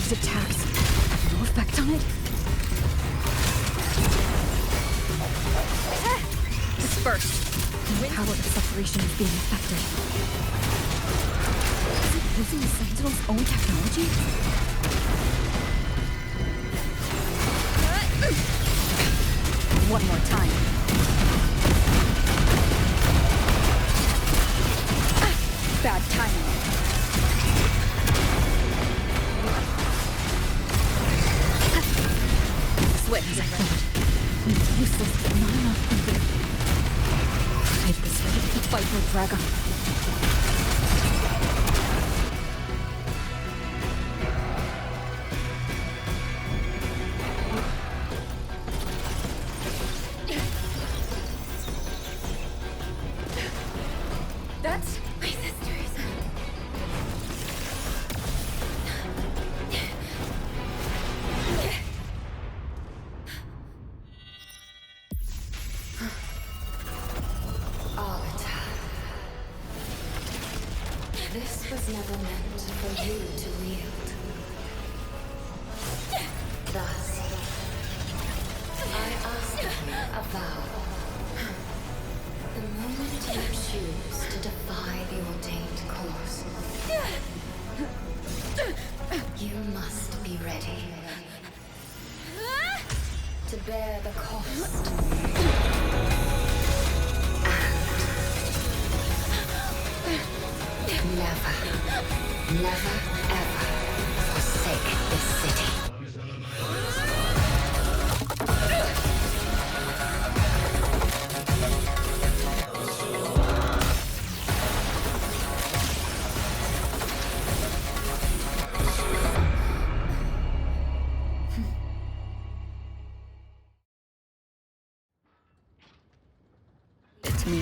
These attacks have no effect on it? Disperse! The power of separation is being affected. Is it using the Sentinel's own technology? One more time. Bad timing. Swift as I thought. It's useless, but not enough either. Fight this way. The fight will drag on. That's my sisters. Arbiter. This was never meant for you to wield. Thus, I ask of you a vow. The moment you choose to defy the ordained course, you must be ready to bear the cost and never ever forsake this city. It's me.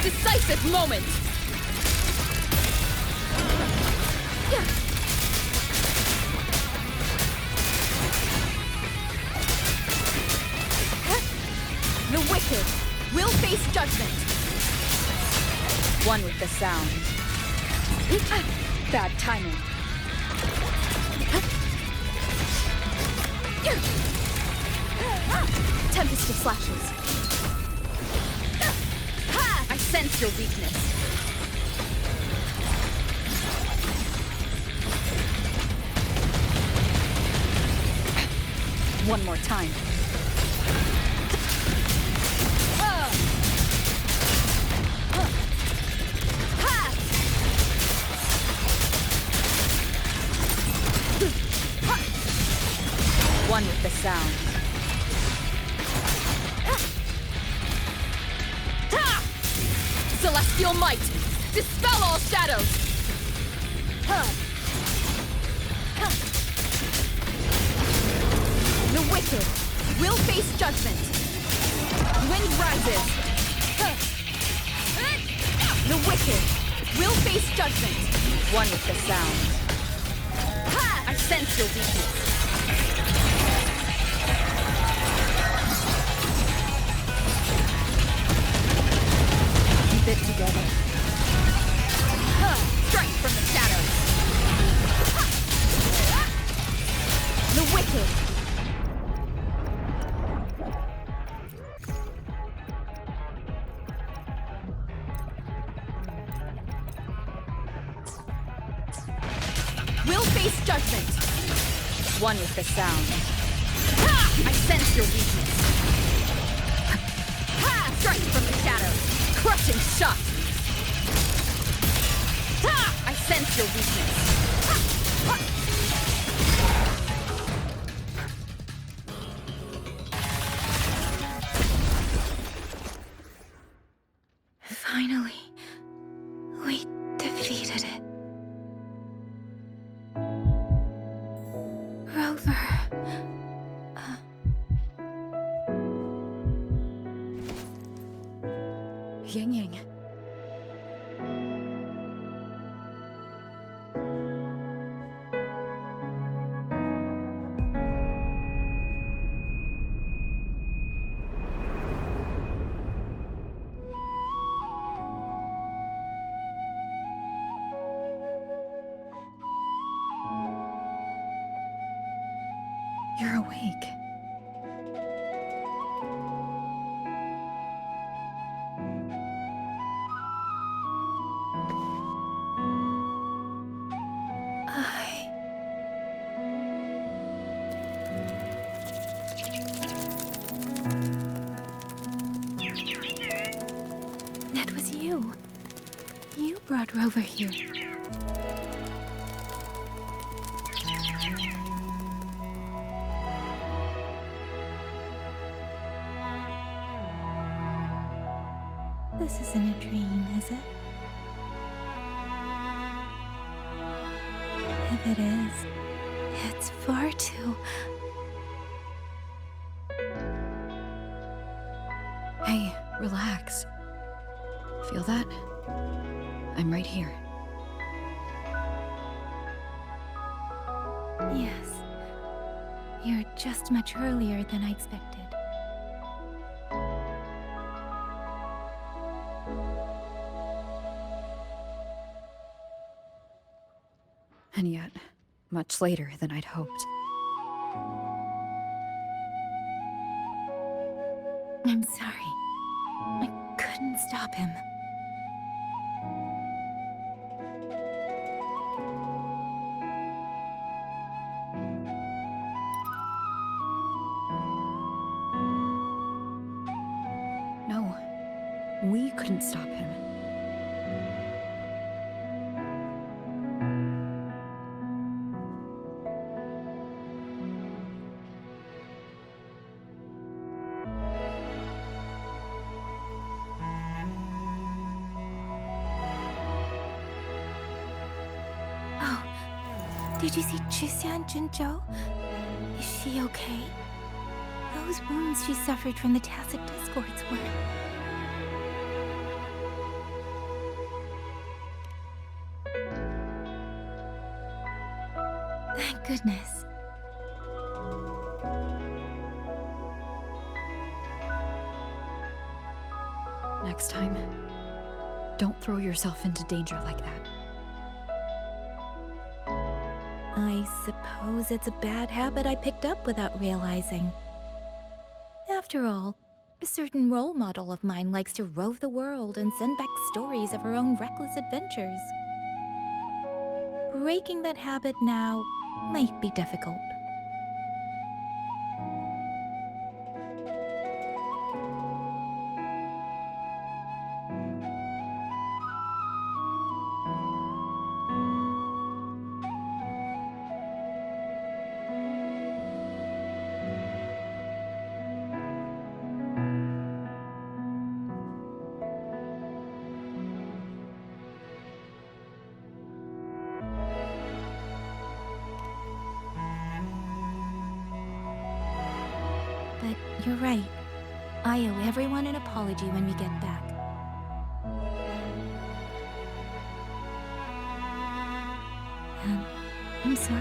Decisive moment! The wicked will face judgment. One with the sound. Bad timing. Tempest of flashes. I sense your weakness. One more time. One with the sound. Celestial might! Dispel all shadows! The wicked will face judgment. Wind rises. The wicked will face judgment. One with the sound. I sense your weakness. Keep it together. Strike from the shadows. The wicked. Will face judgment. One with the sound. I sense your weakness. Strike from the shadows. Crushing shot. I sense your weakness. Finally, we defeated it. Rover. Ying Ying. You're awake. That was you. You brought Rover here. This isn't a dream, is it? If it is, it's far too... Hey, relax. Feel that? I'm right here. Yes. You're just much earlier than I expected. And yet, much later than I'd hoped. I'm sorry. I couldn't stop him. No, we couldn't stop him. Oh, did you see Juxia and Jinzhou? Is she okay? Those wounds she suffered from the tacit discords were... Thank goodness. Next time, don't throw yourself into danger like that. I suppose it's a bad habit I picked up without realizing. After all, a certain role model of mine likes to rove the world and send back stories of her own reckless adventures. Breaking that habit now might be difficult. But you're right. I owe everyone an apology when we get back. And I'm sorry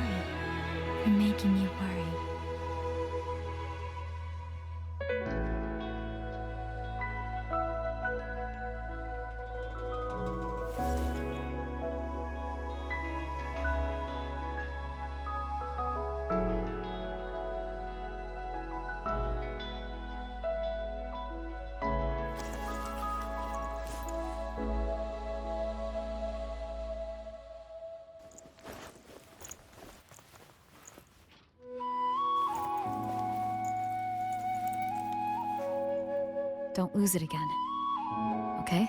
for making you worry. Don't lose it again. Okay?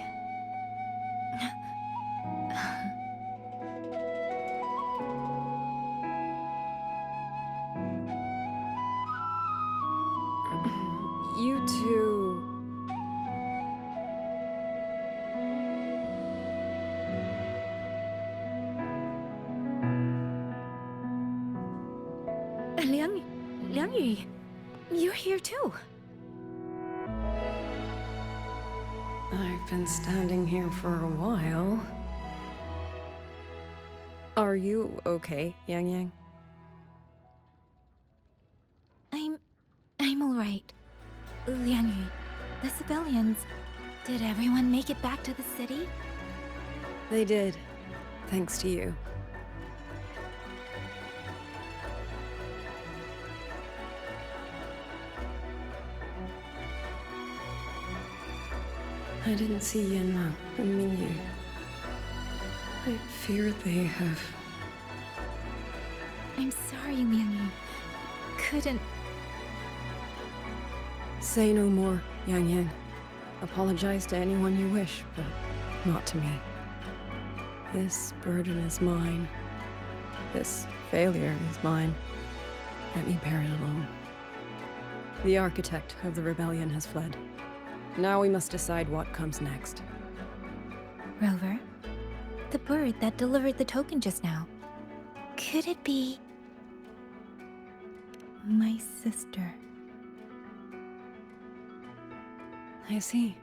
You two... Liangyu, you're here too. I've been standing here for a while. Are you okay, Yang Yang? I'm all right. Liangyu, the civilians, did everyone make it back to the city? They did, thanks to you. I didn't see Yenma and Minyu. I fear they have... I'm sorry, Mianyu. Couldn't... Say no more, Yang Yang. Apologize to anyone you wish, but not to me. This burden is mine. This failure is mine. Let me bear it alone. The architect of the rebellion has fled. Now we must decide what comes next. Rover, the bird that delivered the token just now. Could it be... my sister? I see.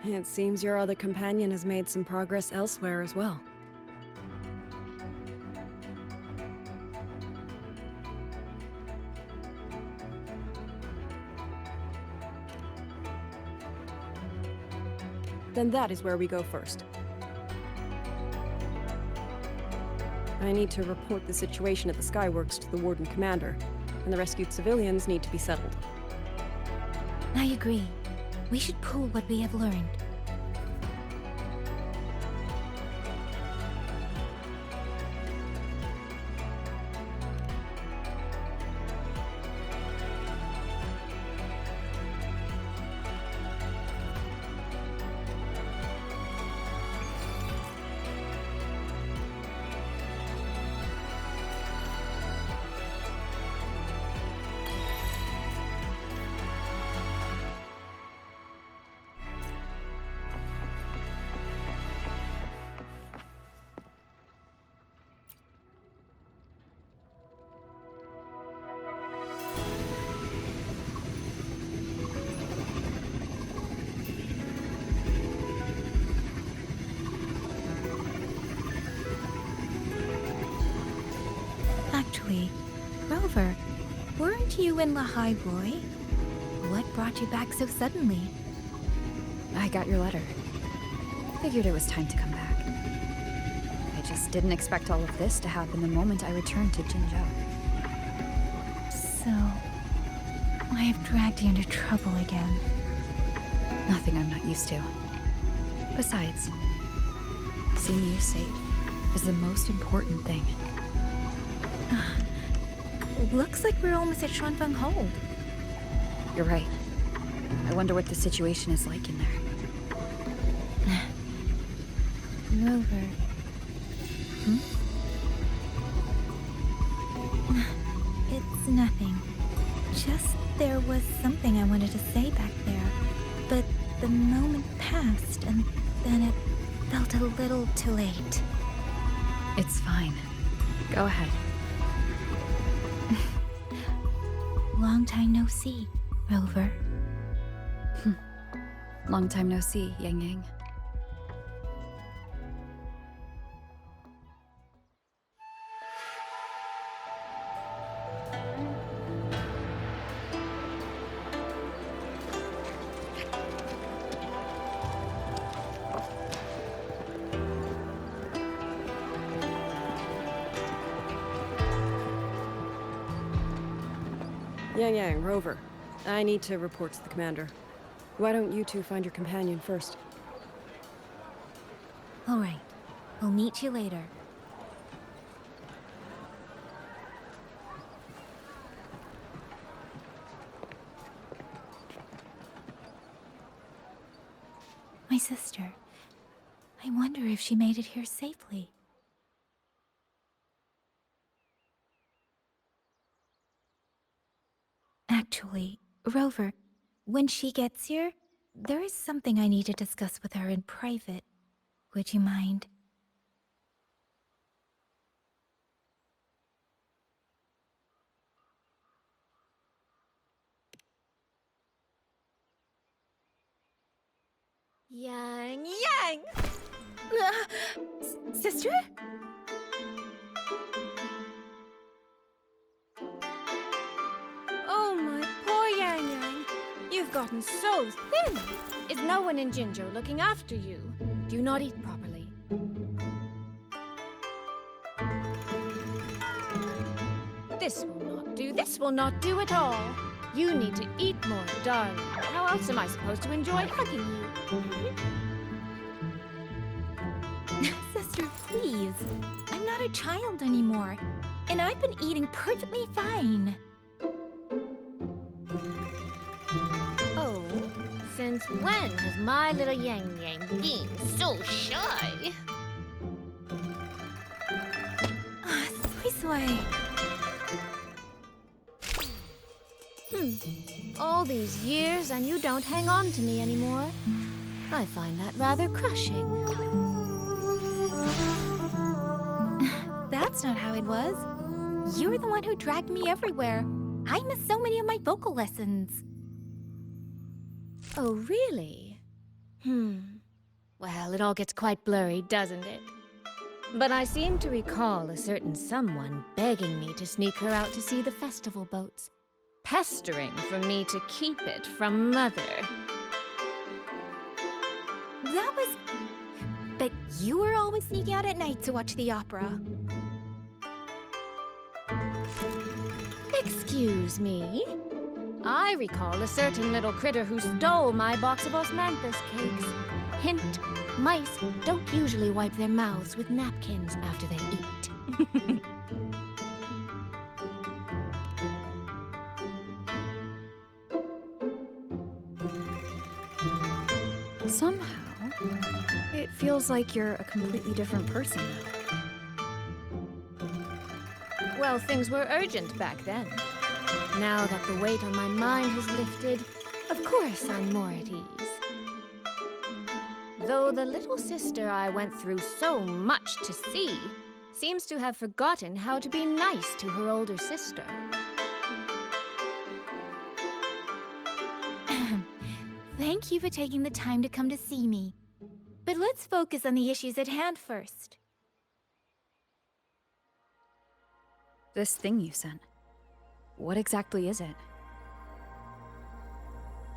It seems your other companion has made some progress elsewhere as well. Then that is where we go first. I need to report the situation at the Skyworks to the Warden Commander, and the rescued civilians need to be settled. I agree. We should pool what we have learned. Actually, Rover, weren't you in Lahai Roy? What brought you back so suddenly? I got your letter. Figured it was time to come back. I just didn't expect all of this to happen the moment I returned to Jinzhou. So... I have dragged you into trouble again. Nothing I'm not used to. Besides, seeing you safe is the most important thing. Looks like we're almost at Shanfeng Hold. You're right. I wonder what the situation is like in there. Rover. It's nothing. Just there was something I wanted to say back there. But the moment passed, and then it felt a little too late. It's fine. Go ahead. Long time no see, Rover. Long time no see, Yang Yang. Yang Yang, Rover. I need to report to the commander. Why don't you two find your companion first? All right. We'll meet you later. My sister. I wonder if she made it here safely. Actually, Rover, when she gets here, there is something I need to discuss with her in private. Would you mind? Yang Yang! Sister? Oh, my poor Yang Yang. You've gotten so thin. Is no one in Jinzhou looking after you? Do you not eat properly? This will not do. This will not do at all. You need to eat more, darling. How else am I supposed to enjoy hugging you? Sister, please. I'm not a child anymore. And I've been eating perfectly fine. Oh, since when has my little Yang Yang been so shy? Soy Soy. All these years and you don't hang on to me anymore. I find that rather crushing. That's not how it was. You're the one who dragged me everywhere. I missed so many of my vocal lessons. Oh, really? Well, it all gets quite blurry, doesn't it? But I seem to recall a certain someone begging me to sneak her out to see the festival boats, pestering for me to keep it from Mother. That was... But you were always sneaking out at night to watch the opera. Excuse me? I recall a certain little critter who stole my box of osmanthus cakes. Hint, mice don't usually wipe their mouths with napkins after they eat. Somehow, it feels like you're a completely different person now. Well, things were urgent back then. Now that the weight on my mind has lifted, of course I'm more at ease. Though the little sister I went through so much to see seems to have forgotten how to be nice to her older sister. Thank you for taking the time to come to see me. But let's focus on the issues at hand first. This thing you sent. What exactly is it?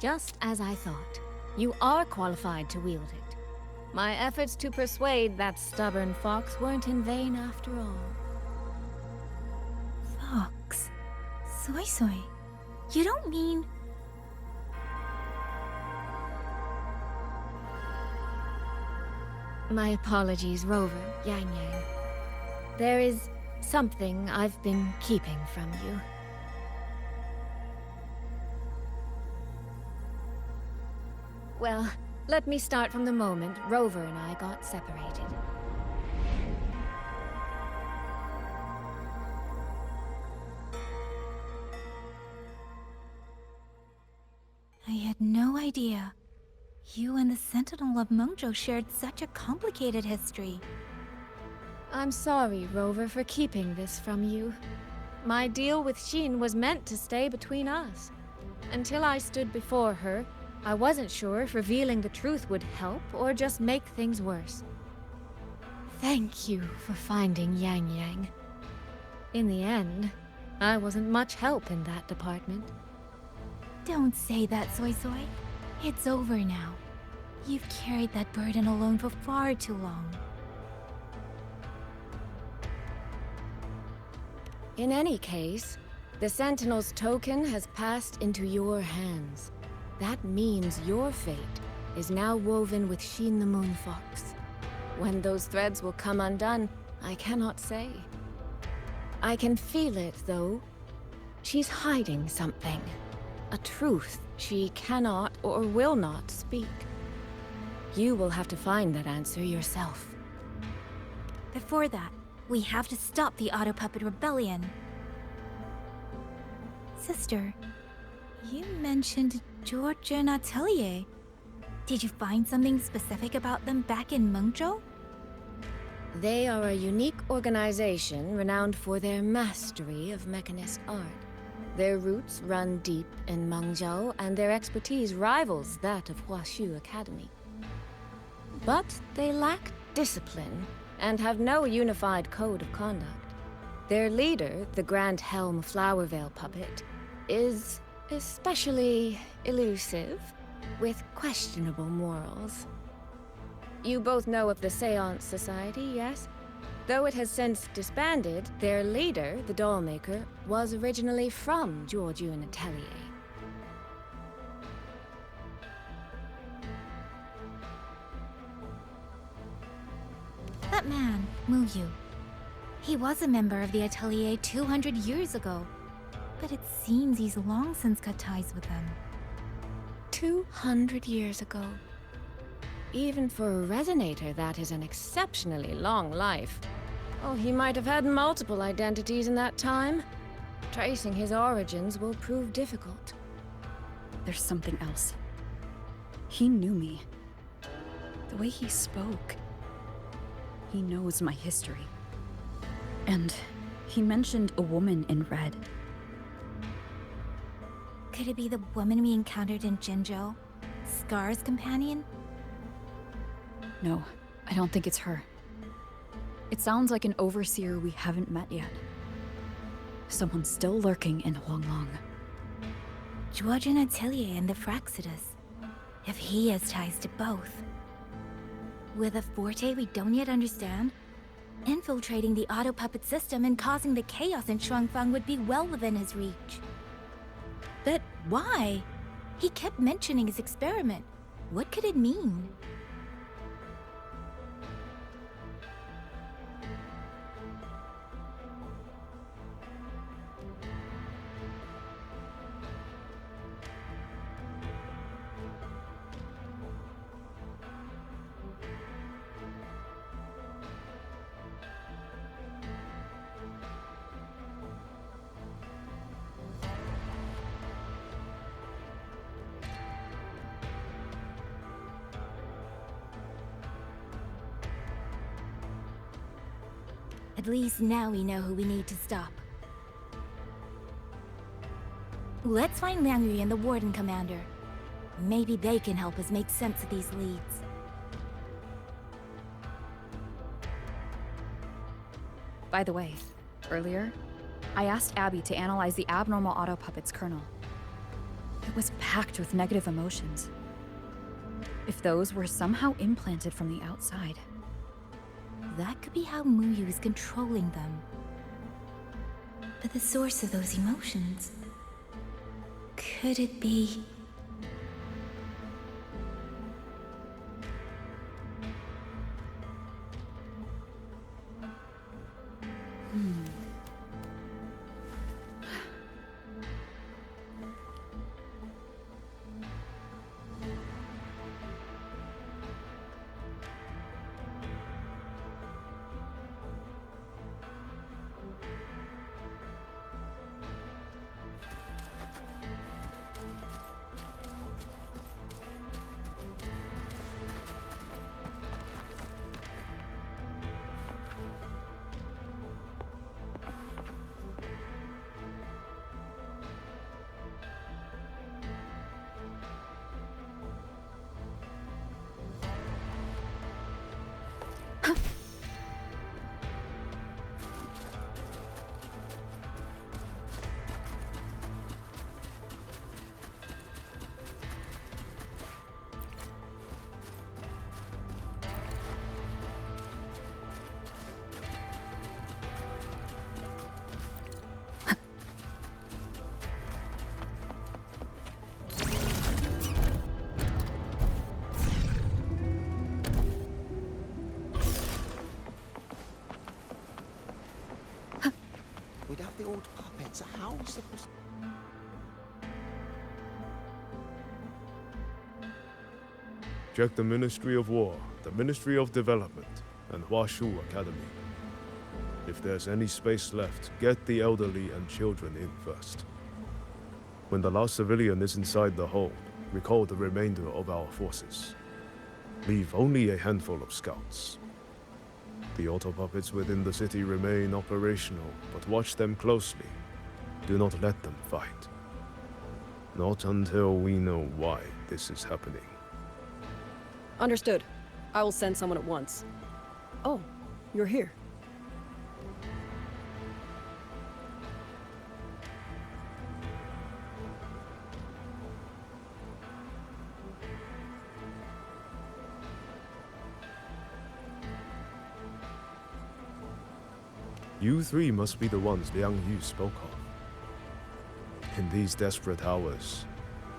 Just as I thought. You are qualified to wield it. My efforts to persuade that stubborn fox weren't in vain after all. Fox. Soy Soy. You don't mean... My apologies, Rover, Yang Yang. There is something I've been keeping from you. Well, let me start from the moment Rover and I got separated. I had no idea. You and the Sentinel of Mengzhou shared such a complicated history. I'm sorry, Rover, for keeping this from you. My deal with Xin was meant to stay between us. Until I stood before her, I wasn't sure if revealing the truth would help or just make things worse. Thank you for finding Yang Yang. In the end, I wasn't much help in that department. Don't say that, Soy Soy. It's over now. You've carried that burden alone for far too long. In any case, the Sentinel's token has passed into your hands. That means your fate is now woven with Xin the Moon Fox. When those threads will come undone, I cannot say. I can feel it, though. She's hiding something. A truth she cannot or will not speak. You will have to find that answer yourself. Before that, we have to stop the Auto Puppet Rebellion. Sister, you mentioned George and Atelier. Did you find something specific about them back in Mengzhou? They are a unique organization renowned for their mastery of mechanist art. Their roots run deep in Mengzhou, and their expertise rivals that of Huaxu Academy. But they lack discipline and have no unified code of conduct. Their leader, the Grand Helm Flowervale puppet, is especially elusive, with questionable morals. You both know of the Seance Society, yes? Though it has since disbanded, their leader, the Dollmaker, was originally from Jiujun Atelier. That man, Muyu. He was a member of the Atelier 200 years ago, but it seems he's long since cut ties with them. 200 years ago. Even for a resonator, that is an exceptionally long life. Oh, he might have had multiple identities in that time. Tracing his origins will prove difficult. There's something else. He knew me. The way he spoke. He knows my history. And he mentioned a woman in red. Could it be the woman we encountered in Jinzhou? Scar's companion? No, I don't think it's her. It sounds like an overseer we haven't met yet. Someone still lurking in Huanglong. Georgian Atelier and the Fraxidus. If he has ties to both. With a forte we don't yet understand, infiltrating the auto-puppet system and causing the chaos in Shuangfang would be well within his reach. But why? He kept mentioning his experiment. What could it mean? At least now we know who we need to stop. Let's find Liang Yu and the Warden Commander. Maybe they can help us make sense of these leads. By the way, earlier, I asked Abby to analyze the abnormal auto-puppet's kernel. It was packed with negative emotions. If those were somehow implanted from the outside. That could be how Muyu is controlling them. But the source of those emotions... could it be... Without the old puppets, how are we supposed to... Check the Ministry of War, the Ministry of Development, and Huashu Academy. If there's any space left, get the elderly and children in first. When the last civilian is inside the hold, recall the remainder of our forces. Leave only a handful of scouts. The auto-puppets within the city remain operational, but watch them closely. Do not let them fight. Not until we know why this is happening. Understood. I will send someone at once. Oh, you're here. You three must be the ones Liang Yu spoke of. In these desperate hours,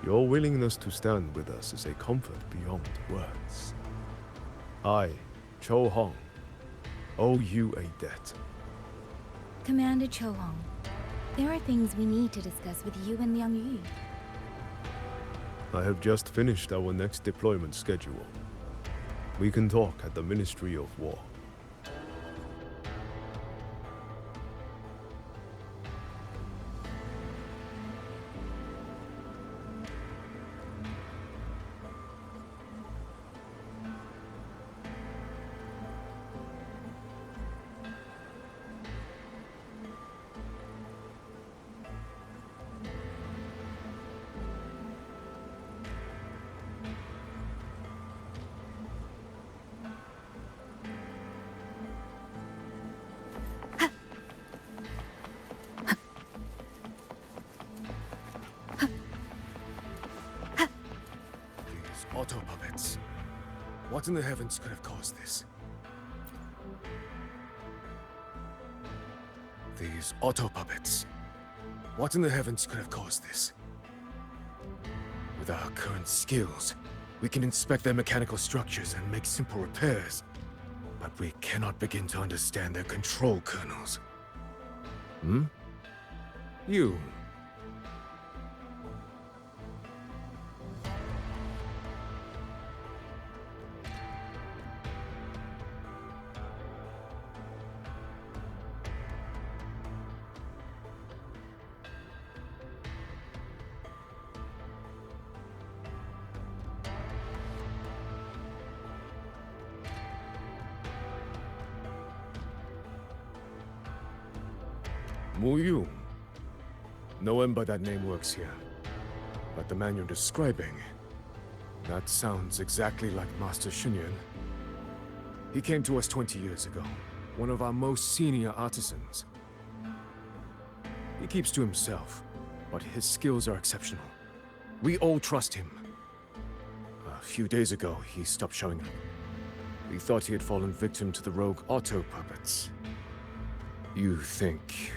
your willingness to stand with us is a comfort beyond words. I, Cho Hong, owe you a debt. Commander Chohong, there are things we need to discuss with you and Liang Yu. I have just finished our next deployment schedule. We can talk at the Ministry of War. These auto puppets. What in the heavens could have caused this? These auto puppets. What in the heavens could have caused this? With our current skills, we can inspect their mechanical structures and make simple repairs. But we cannot begin to understand their control kernels. Hmm? You. Mu Yu. No one by that name works here. But the man you're describing, that sounds exactly like Master Xunyan. He came to us 20 years ago, one of our most senior artisans. He keeps to himself, but his skills are exceptional. We all trust him. A few days ago, he stopped showing up. We thought he had fallen victim to the rogue auto puppets. You think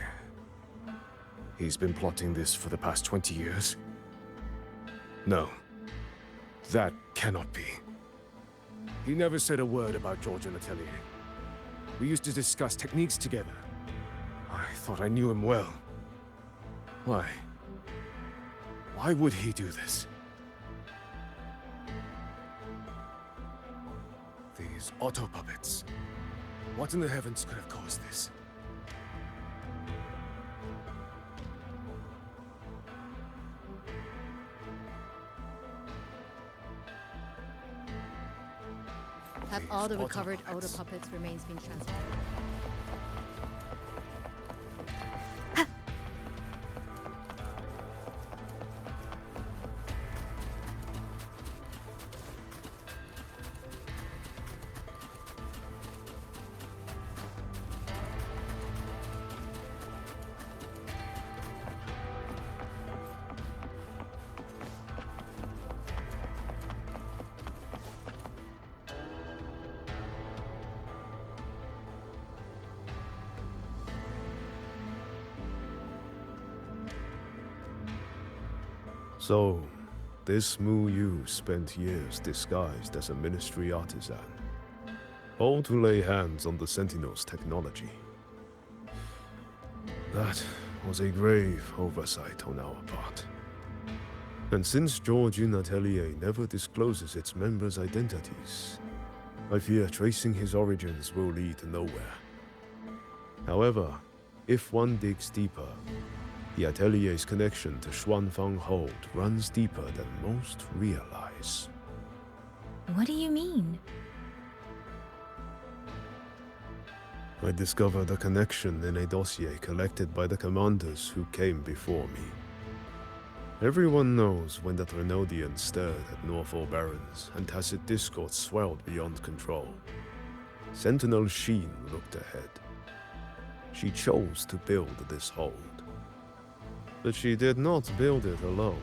he's been plotting this for the past 20 years? No. That cannot be. He never said a word about Georgian Atelier. We used to discuss techniques together. I thought I knew him well. Why? Why would he do this? These auto puppets. What in the heavens could have caused this? Have all the These recovered auto auto puppets remains being transferred? So, this Mu Yu spent years disguised as a ministry artisan, all to lay hands on the Sentinel's technology. That was a grave oversight on our part. And since Georgian Atelier never discloses its members' identities, I fear tracing his origins will lead nowhere. However, if one digs deeper, the Atelier's connection to Xuanfang Hold runs deeper than most realize. What do you mean? I discovered a connection in a dossier collected by the commanders who came before me. Everyone knows when the Trinodians stirred at Norfolk Barrens and tacit discord swelled beyond control. Sentinel Sheen looked ahead. She chose to build this hold. But she did not build it alone.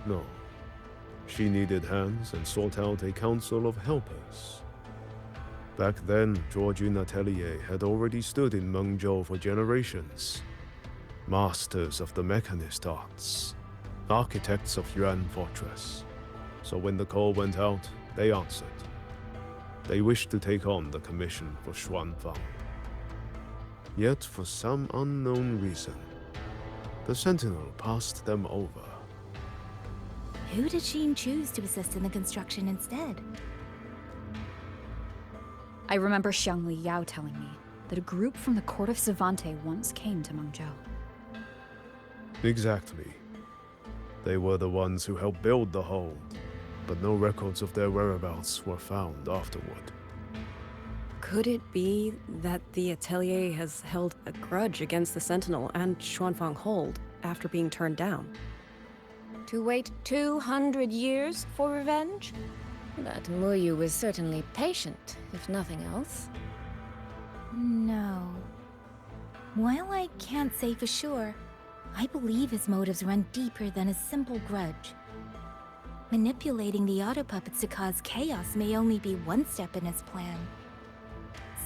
No. She needed hands and sought out a council of helpers. Back then, Georgian Atelier had already stood in Mengzhou for generations. Masters of the mechanist arts. Architects of Yuan Fortress. So when the call went out, they answered. They wished to take on the commission for Xuanfang. Yet, for some unknown reason, the Sentinel passed them over. Who did Sheen choose to assist in the construction instead? I remember Xiangli Yao telling me that a group from the court of Savante once came to Mengzhou. Exactly. They were the ones who helped build the hold, but no records of their whereabouts were found afterward. Could it be that the Atelier has held a grudge against the Sentinel and Xuanfang Hold after being turned down? To wait 200 years for revenge? But Muyu was certainly patient, if nothing else. No. While I can't say for sure, I believe his motives run deeper than a simple grudge. Manipulating the auto puppets to cause chaos may only be one step in his plan.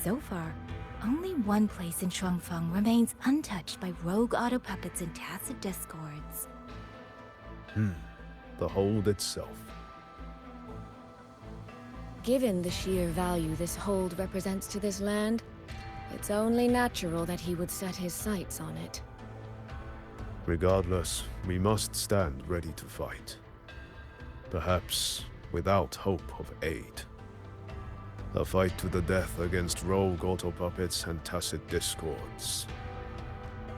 So far, only one place in Shuangfeng remains untouched by rogue auto puppets and tacit discords. The hold itself. Given the sheer value this hold represents to this land, it's only natural that he would set his sights on it. Regardless, we must stand ready to fight. Perhaps without hope of aid. A fight to the death against rogue auto puppets and tacit discords.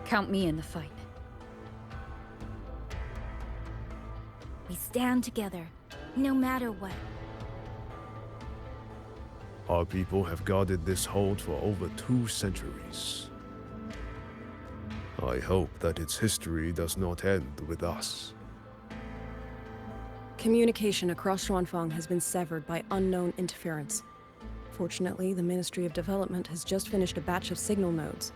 Count me in the fight. We stand together, no matter what. Our people have guarded this hold for over 2 centuries. I hope that its history does not end with us. Communication across Xuanfang has been severed by unknown interference. Fortunately, the Ministry of Development has just finished a batch of signal nodes.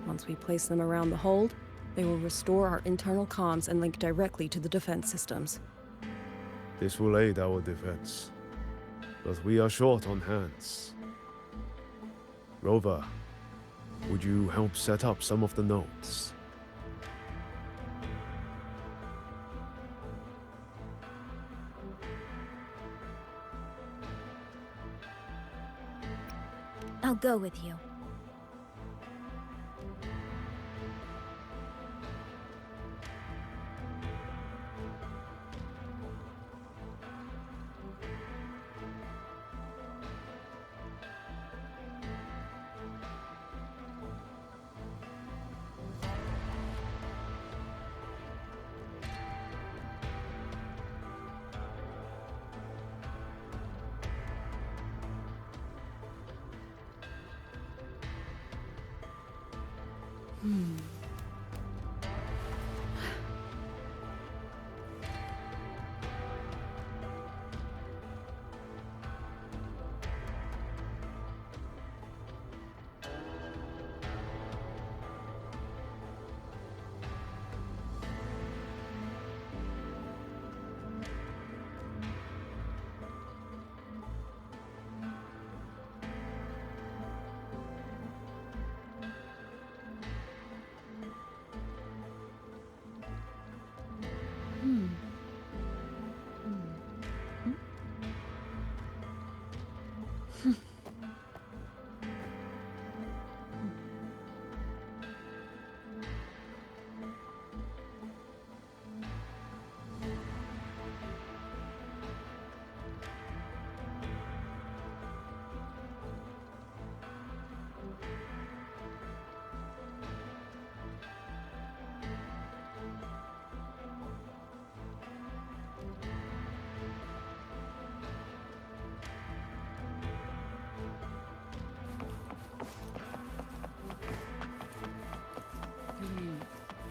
Once we place them around the hold, they will restore our internal comms and link directly to the defense systems. This will aid our defense. But we are short on hands. Rover, would you help set up some of the nodes? I'll go with you.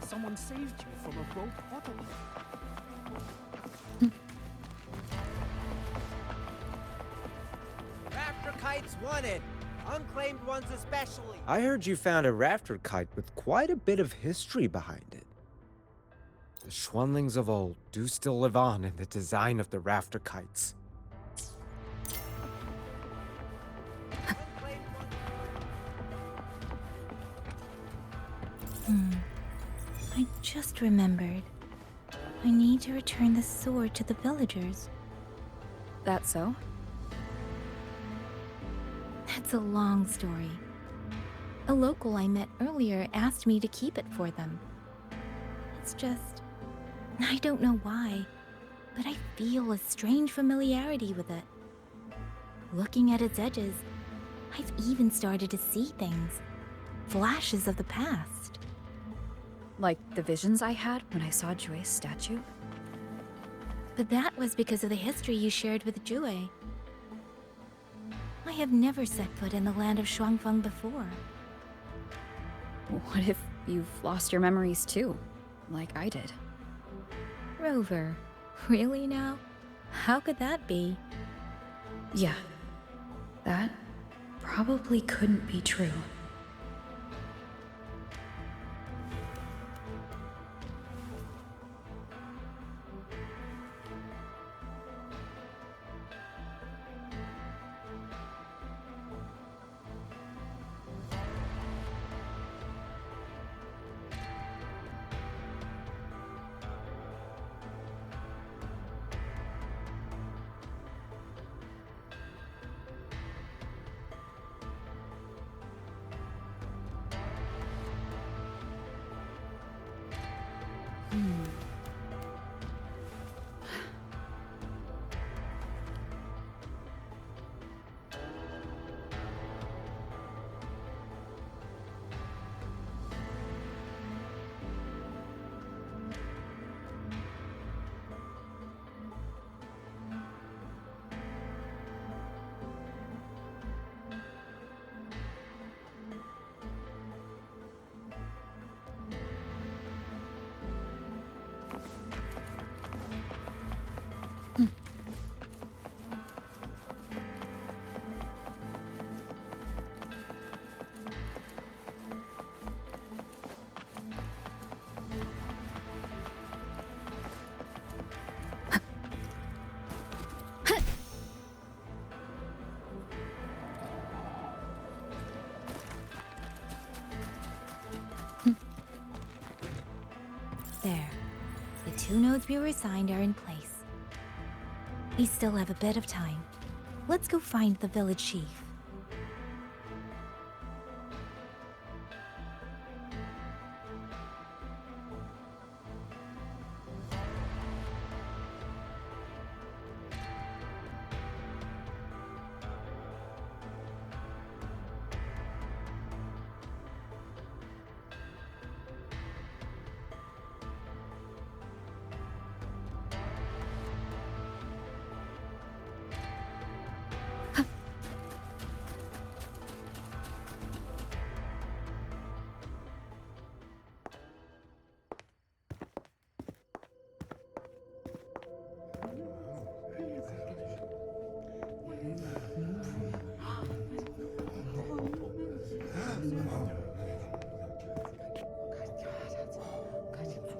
Someone saved you from a rogue auto. Rafter kites wanted! Unclaimed ones especially! I heard you found a rafter kite with quite a bit of history behind it. The Schwanlings of old do still live on in the design of the rafter kites. I just remembered. I need to return the sword to the villagers. That so? It's a long story. A local I met earlier asked me to keep it for them. It's just, I don't know why, but I feel a strange familiarity with it. Looking at its edges, I've even started to see things, flashes of the past. Like the visions I had when I saw Jue's statue? But that was because of the history you shared with Jue. I have never set foot in the land of Shuangfeng before. What if you've lost your memories too, like I did? Rover, really now? How could that be? Yeah, that probably couldn't be true. There. The 2 nodes we were assigned are in place. We still have a bit of time. Let's go find the village chief.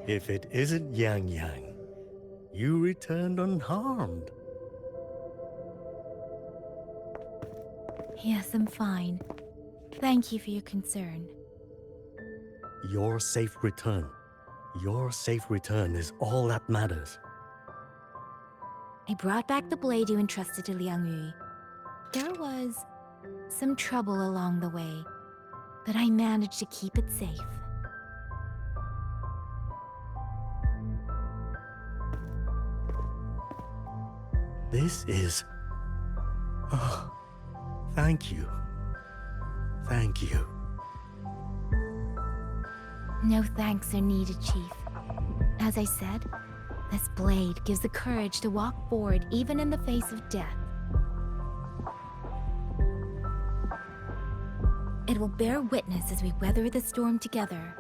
If it isn't Yang Yang, you returned unharmed. Yes, I'm fine. Thank you for your concern. Your safe return. Your safe return is all that matters. I brought back the blade you entrusted to Liang Yu. There was some trouble along the way, but I managed to keep it safe. This is... Oh, thank you. Thank you. No thanks are needed, Chief. As I said, this blade gives the courage to walk forward even in the face of death. It will bear witness as we weather the storm together.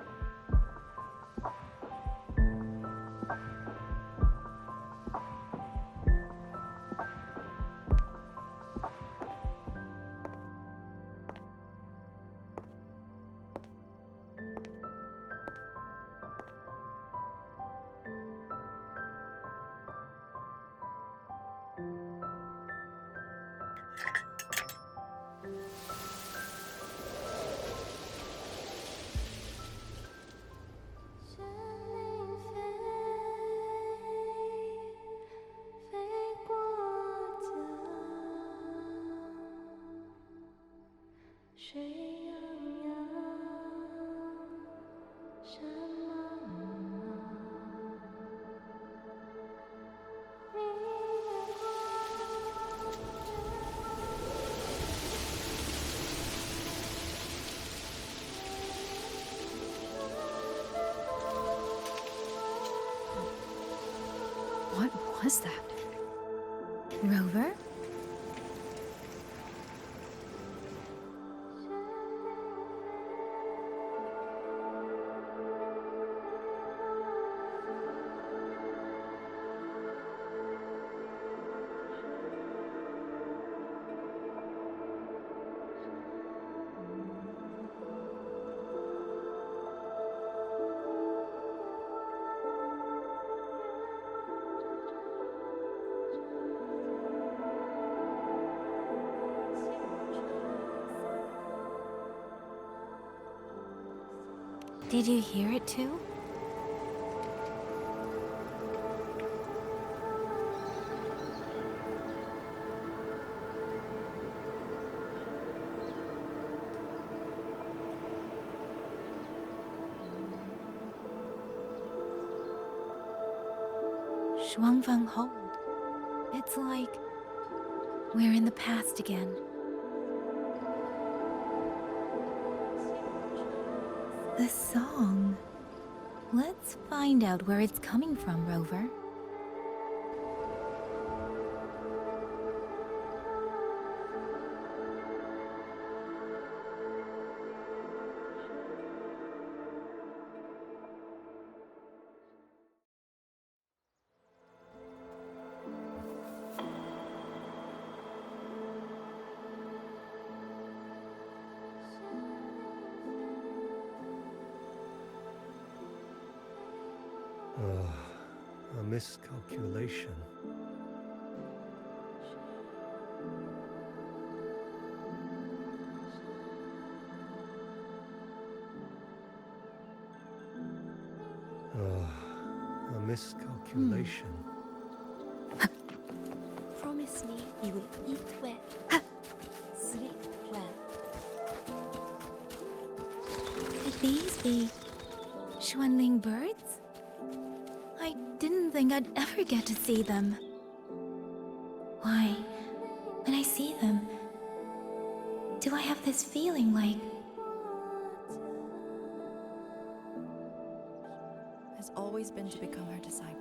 What was that? Rover? Did you hear it too? Shuangfeng Hold. It's like we're in the past again. The song. Let's find out where it's coming from, Rover. A miscalculation. A miscalculation. Promise me you will eat well, sleep well. Could these be Xuanling birds? I didn't think I'd ever get to see them. Why, when I see them, do I have this feeling like has always been to become her disciple.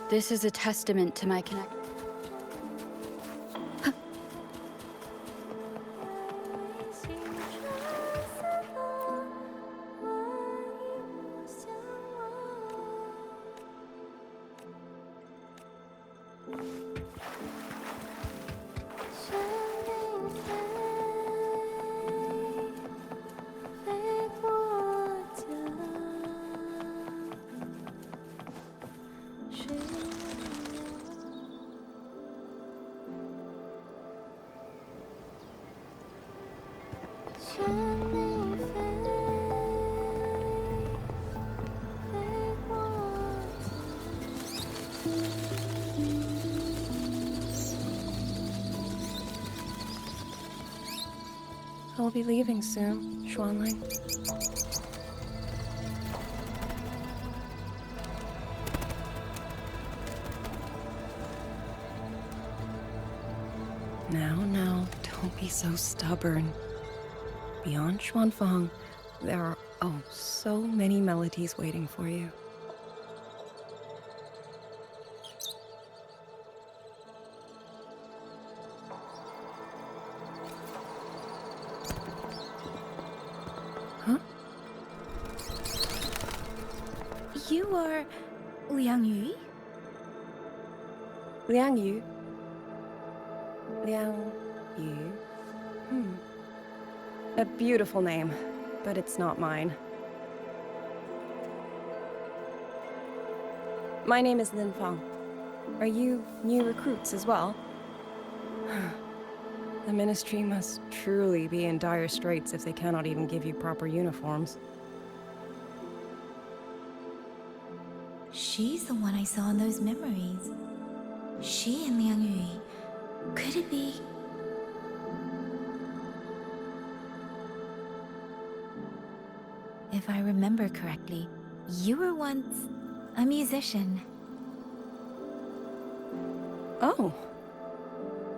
This is a testament to my connection. I'll be leaving soon, Xuanling. Now, don't be so stubborn. Beyond Xuanfang, there are, so many melodies waiting for you. Huh? you are Liang Yu? Liang Yu? Liang Yu? A beautiful name, but it's not mine. My name is Lin Fang. Are you new recruits as well? The Ministry must truly be in dire straits if they cannot even give you proper uniforms. She's the one I saw in those memories. She and Liang Yu. Could it be? If I remember correctly, you were once a musician. Oh.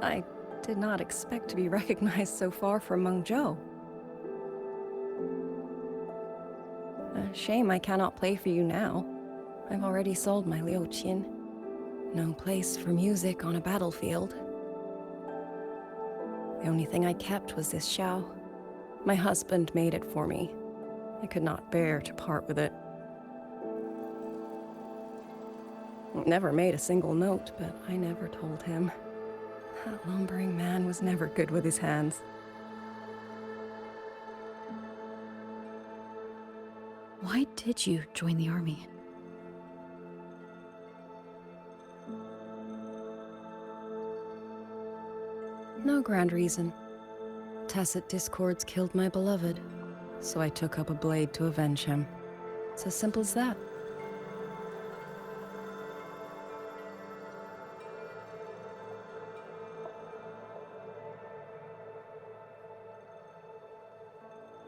I did not expect to be recognized so far from Mengzhou. A shame I cannot play for you now. I've already sold my Liuqin. No place for music on a battlefield. The only thing I kept was this Xiao. My husband made it for me. I could not bear to part with it. It never made a single note, but I never told him. That lumbering man was never good with his hands. Why did you join the army? No grand reason. Tacit discords killed my beloved, so I took up a blade to avenge him. It's as simple as that.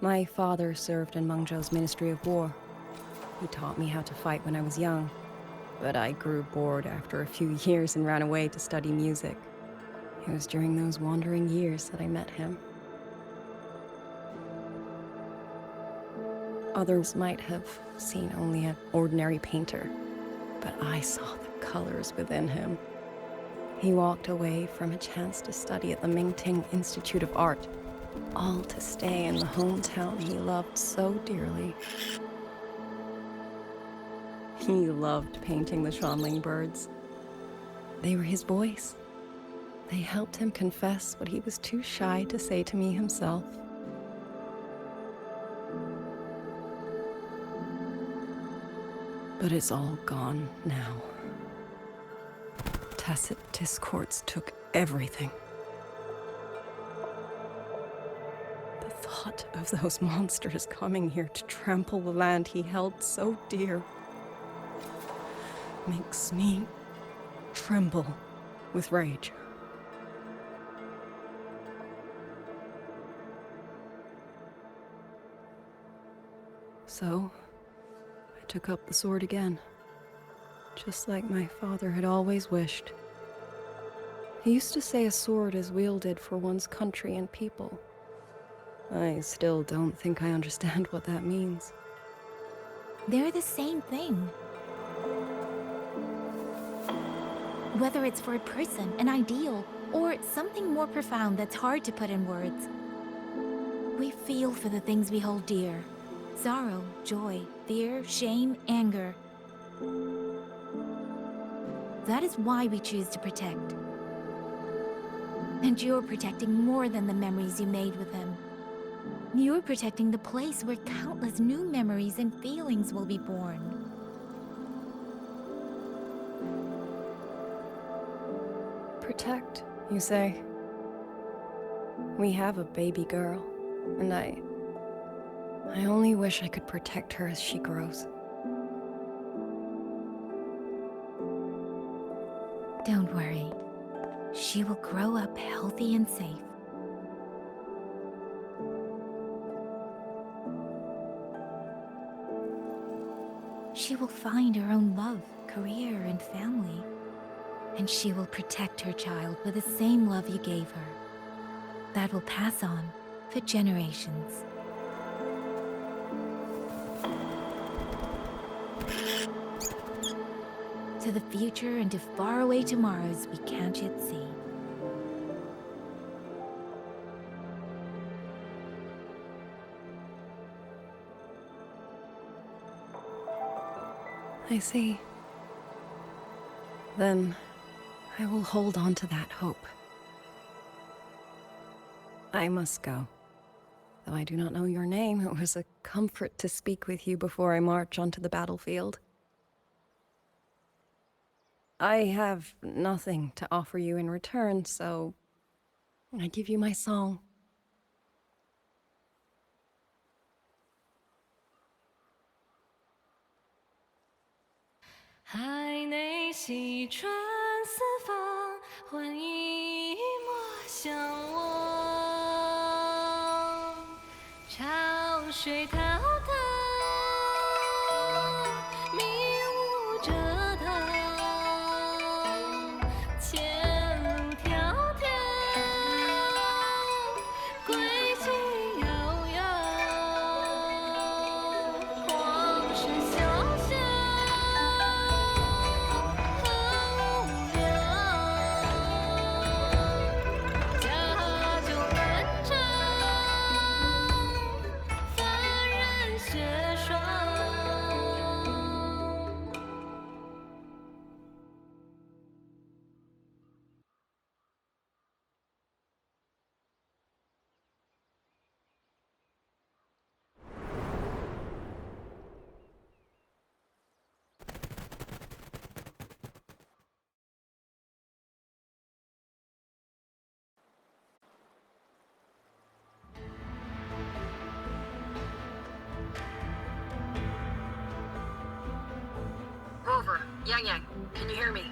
My father served in Mengzhou's Ministry of War. He taught me how to fight when I was young, but I grew bored after a few years and ran away to study music. It was during those wandering years that I met him. Others might have seen only an ordinary painter, but I saw the colors within him. He walked away from a chance to study at the Mingting Institute of Art, all to stay in the hometown he loved so dearly. He loved painting the Shanling birds. They were his voice. They helped him confess what he was too shy to say to me himself. But it's all gone now. Tacit discords took everything. The thought of those monsters coming here to trample the land he held so dear makes me tremble with rage. So, I took up the sword again, just like my father had always wished. He used to say a sword is wielded for one's country and people. I still don't think I understand what that means. They're the same thing. Whether it's for a person, an ideal, or something more profound that's hard to put in words. We feel for the things we hold dear. Sorrow, joy, fear, shame, anger. That is why we choose to protect. And you're protecting more than the memories you made with him. You're protecting the place where countless new memories and feelings will be born. Protect, you say? We have a baby girl, and I only wish I could protect her as she grows. Don't worry. She will grow up healthy and safe. She will find her own love, career, and family. And she will protect her child with the same love you gave her. That will pass on for generations. To the future and to faraway tomorrows we can't yet see. I see. Then I will hold on to that hope. I must go. Though I do not know your name, it was a comfort to speak with you before I march onto the battlefield. I have nothing to offer you in return, so I give you my song. 海内西传四方，换一抹相望。潮水滔滔，迷雾遮挡，前路迢迢，归期遥遥。黄沙萧萧，恨无聊。假酒漫长，凡人雪霜。Rover, Yang, can you hear me?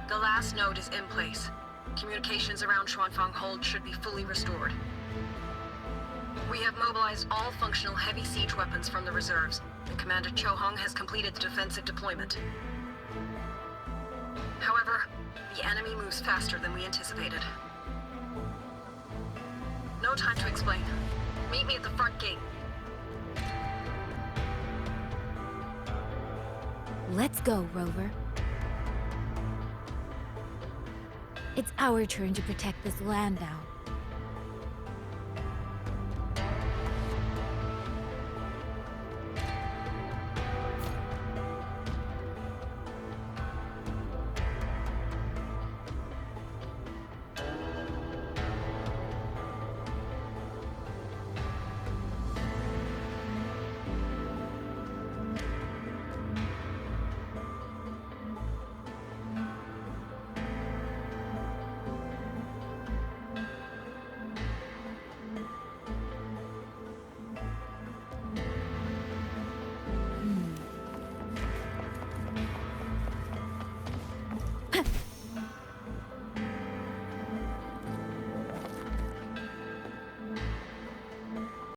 The last node is in place. Communications around Xuanfang Hold should be fully restored. We have mobilized all functional heavy siege weapons from the reserves, and Commander Cho Hung has completed the defensive deployment. However, the enemy moves faster than we anticipated. No time to explain. Meet me at the front gate. Let's go, Rover. It's our turn to protect this land now.